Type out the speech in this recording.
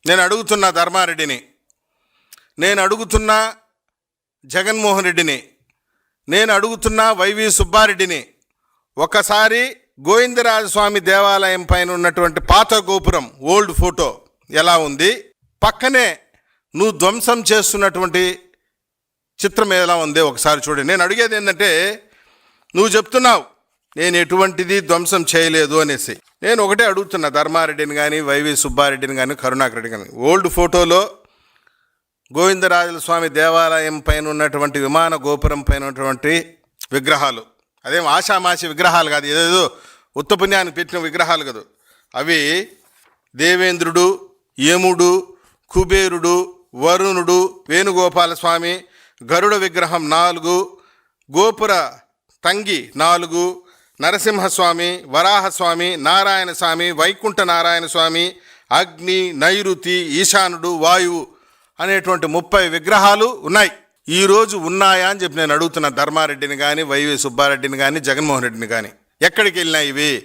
నేను అడుగుతున్నా ధర్మారెడ్డిని, నేను అడుగుతున్నా జగన్మోహన్ రెడ్డిని, నేను అడుగుతున్నా వైవి సుబ్బారెడ్డిని. ఒకసారి గోవిందరాజస్వామి దేవాలయం పైన ఉన్నటువంటి పాత గోపురం ఓల్డ్ ఫోటో ఎలా ఉంది, పక్కనే నువ్వు ధ్వంసం చేస్తున్నటువంటి చిత్రం ఎలా ఉంది ఒకసారి చూడండి. నేను అడిగేది ఏంటంటే, నువ్వు చెప్తున్నావు నేను ఎటువంటిది ధ్వంసం చేయలేదు అనేసి. నేను ఒకటే అడుగుతున్నా ధర్మారెడ్డిని కానీ, వైవి సుబ్బారెడ్డిని కానీ, కరుణాకర్ రెడ్డి కానీ, ఓల్డ్ ఫోటోలో గోవిందరాజుల స్వామి దేవాలయం పైన ఉన్నటువంటి విమాన గోపురం పైన ఉన్నటువంటి విగ్రహాలు, అదేం ఆషామాషి విగ్రహాలు కాదు, ఏదేదో ఉత్తపుణ్యానికి పెట్టిన విగ్రహాలు కాదు. అవి దేవేంద్రుడు, యముడు, కుబేరుడు, వరుణుడు, వేణుగోపాల స్వామి, గరుడ విగ్రహం 4, గోపుర తంగి 4, నరసింహస్వామి, వరాహస్వామి, నారాయణ స్వామి, వైకుంఠ నారాయణ స్వామి, అగ్ని, నైరుతి, ఈశానుడు, వాయువు అనేటువంటి 30 విగ్రహాలు ఉన్నాయి. ఈరోజు ఉన్నాయా అని చెప్పి నేను అడుగుతున్న ధర్మారెడ్డిని కానీ, వైవి సుబ్బారెడ్డిని కానీ, జగన్మోహన్ రెడ్డిని కానీ. ఎక్కడికి వెళ్ళినాయి ఇవి?